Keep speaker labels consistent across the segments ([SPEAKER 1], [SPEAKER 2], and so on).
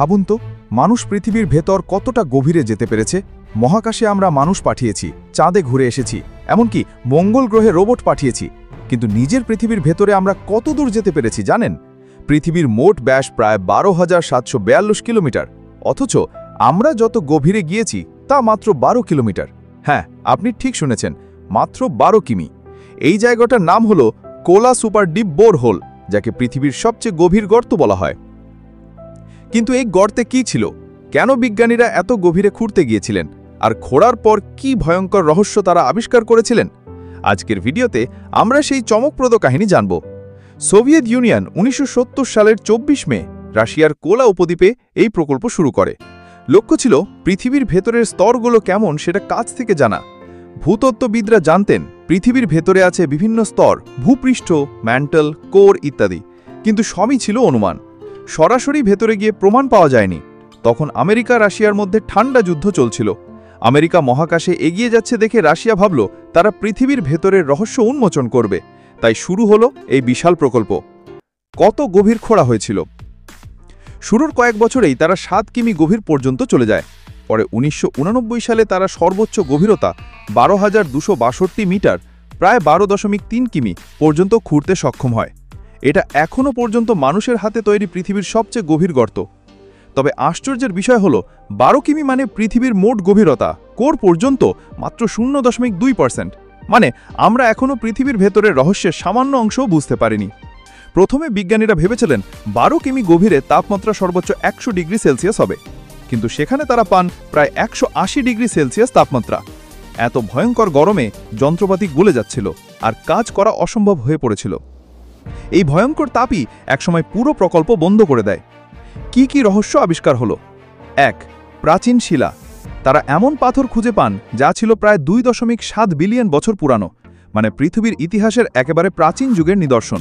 [SPEAKER 1] ভাবুন তো, মানুষ পৃথিবীর ভেতর কতটা গভীরে যেতে পেরেছে। মহাকাশে আমরা মানুষ পাঠিয়েছি, চাঁদে ঘুরে এসেছি, এমনকি মঙ্গল গ্রহে রোবট পাঠিয়েছি, কিন্তু নিজের পৃথিবীর ভেতরে আমরা কত দূর যেতে পেরেছি জানেন? পৃথিবীর মোট ব্যাস প্রায় 12,742 কিলোমিটার, অথচ আমরা যত গভীরে গিয়েছি তা মাত্র 12 কিলোমিটার। হ্যাঁ, আপনি ঠিক শুনেছেন, মাত্র 12 কিমি। এই জায়গাটার নাম হলো Kola super deep bore hole, যাকে পৃথিবীর সবচেয়ে গভীর গর্ত বলা হয়। কিন্তু এই গর্তে কি ছিল? কেন বিজ্ঞানীরা এত গভীরে খুঁড়তে গিয়েছিলেন? আর খোঁড়ার পর কি ভয়ঙ্কর রহস্য তারা আবিষ্কার করেছিলেন? আজকের ভিডিওতে আমরা সেই চমকপ্রদ কাহিনী জানব। সোভিয়েত ইউনিয়ন 1970 সালের 24 মে রাশিয়ার কোলা উপদ্বীপে এই প্রকল্প শুরু করে। লক্ষ্য ছিল পৃথিবীর ভেতরের স্তরগুলো কেমন সেটা কাছ থেকে জানা। ভূতত্ত্ববিদরা জানতেন পৃথিবীর ভেতরে আছে বিভিন্ন স্তর, ভূপৃষ্ঠ, ম্যান্টল, কোর ইত্যাদি, কিন্তু সবই ছিল অনুমান। সরাসরি ভেতরে গিয়ে প্রমাণ পাওয়া যায়নি। তখন আমেরিকা রাশিয়ার মধ্যে ঠান্ডা যুদ্ধ চলছিল। আমেরিকা মহাকাশে এগিয়ে যাচ্ছে দেখে রাশিয়া ভাবল তারা পৃথিবীর ভেতরের রহস্য উন্মোচন করবে। তাই শুরু হলো এই বিশাল প্রকল্প। কত গভীর খোঁড়া হয়েছিল? শুরুর কয়েক বছরেই তারা 7 কিমি গভীর পর্যন্ত চলে যায়। পরে 1989 সালে তারা সর্বোচ্চ গভীরতা 12,262 মিটার, প্রায় 12.3 কিমি পর্যন্ত খুঁড়তে সক্ষম হয়। এটা এখনও পর্যন্ত মানুষের হাতে তৈরি পৃথিবীর সবচেয়ে গভীর গর্ত। তবে আশ্চর্যের বিষয় হলো 12 কিমি মানে পৃথিবীর মোট গভীরতা কোর পর্যন্ত মাত্র 0.2%। মানে আমরা এখনও পৃথিবীর ভেতরের রহস্যের সামান্য অংশও বুঝতে পারিনি। প্রথমে বিজ্ঞানীরা ভেবেছিলেন 12 কিমি গভীরে তাপমাত্রা সর্বোচ্চ 100 ডিগ্রি সেলসিয়াস হবে, কিন্তু সেখানে তারা পান প্রায় 180 ডিগ্রি সেলসিয়াস তাপমাত্রা। এত ভয়ঙ্কর গরমে যন্ত্রপাতি গলে যাচ্ছিল আর কাজ করা অসম্ভব হয়ে পড়েছিল। এই ভয়ঙ্কর তাপই একসময় পুরো প্রকল্প বন্ধ করে দেয়। কি কি রহস্য আবিষ্কার হলো? 1. প্রাচীন শিলা। তারা এমন পাথর খুঁজে পান যা ছিল প্রায় 2.7 বিলিয়ন বছর পুরানো, মানে পৃথিবীর ইতিহাসের একেবারে প্রাচীন যুগের নিদর্শন।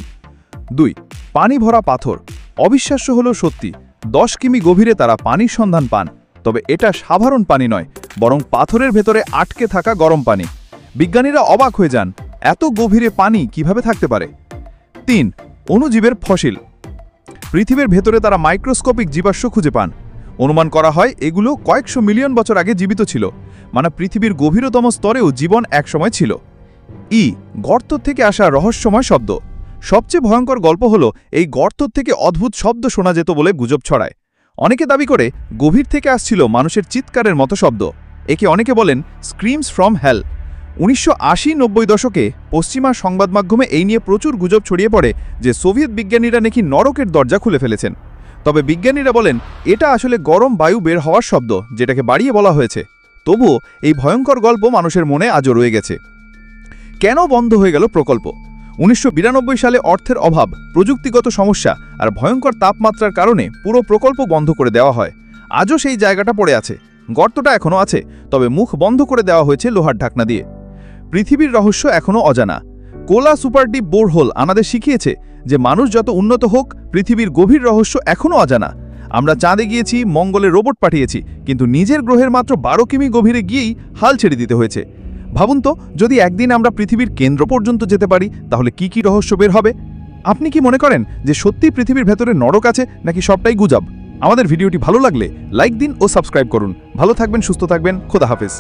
[SPEAKER 1] 2. পানি ভরা পাথর। অবিশ্বাস্য হলেও সত্যি, 10 কিমি গভীরে তারা পানির সন্ধান পান। তবে এটা সাধারণ পানি নয়, বরং পাথরের ভেতরে আটকে থাকা গরম পানি। বিজ্ঞানীরা অবাক হয়ে যান, এত গভীরে পানি কিভাবে থাকতে পারে। 3. অণুজীবের ফসিল। পৃথিবীর ভেতরে তারা মাইক্রোস্কোপিক জীবাশ্ম খুঁজে পান। অনুমান করা হয় এগুলো কয়েকশো মিলিয়ন বছর আগে জীবিত ছিল, মানে পৃথিবীর গভীরতম স্তরেও জীবন একসময় ছিল। গর্ত থেকে আসা রহস্যময় শব্দ। সবচেয়ে ভয়ঙ্কর গল্প হলো এই গর্ত থেকে অদ্ভুত শব্দ শোনা যেত বলে গুজব ছড়ায়। অনেকে দাবি করে গভীর থেকে আসছিল মানুষের চিৎকারের মতো শব্দ। একে অনেকে বলেন স্ক্রিমস ফ্রম হেল। 1980-90 দশকে পশ্চিমা সংবাদ মাধ্যমে এই নিয়ে প্রচুর গুজব ছড়িয়ে পড়ে যে সোভিয়েত বিজ্ঞানীরা নাকি নরকের দরজা খুলে ফেলেছেন। তবে বিজ্ঞানীরা বলেন এটা আসলে গরম বায়ু বের হওয়ার শব্দ, যেটাকে বাড়িয়ে বলা হয়েছে। তবুও এই ভয়ঙ্কর গল্প মানুষের মনে আজও রয়ে গেছে। কেন বন্ধ হয়ে গেল প্রকল্প? 1992 সালে অর্থের অভাব, প্রযুক্তিগত সমস্যা আর ভয়ঙ্কর তাপমাত্রার কারণে পুরো প্রকল্প বন্ধ করে দেওয়া হয়। আজও সেই জায়গাটা পড়ে আছে। গর্তটা এখনও আছে, তবে মুখ বন্ধ করে দেওয়া হয়েছে লোহার ঢাকনা দিয়ে। পৃথিবীর রহস্য এখনও অজানা। Kola super deep bore hole আমাদের শিখিয়েছে যে মানুষ যত উন্নত হোক, পৃথিবীর গভীর রহস্য এখনও অজানা। আমরা চাঁদে গিয়েছি, মঙ্গলে রোবট পাঠিয়েছি, কিন্তু নিজের গ্রহের মাত্র 12 কিমি গভীরে গিয়েই হাল ছেড়ে দিতে হয়েছে। ভাবুন তো, যদি একদিন আমরা পৃথিবীর কেন্দ্র পর্যন্ত যেতে পারি, তাহলে কি কি রহস্য বের হবে? আপনি কি মনে করেন যে সত্যিই পৃথিবীর ভেতরে নরক আছে, নাকি সবটাই গুজব? আমাদের ভিডিওটি ভালো লাগলে লাইক দিন ও সাবস্ক্রাইব করুন। ভালো থাকবেন, সুস্থ থাকবেন, খোদা হাফেজ।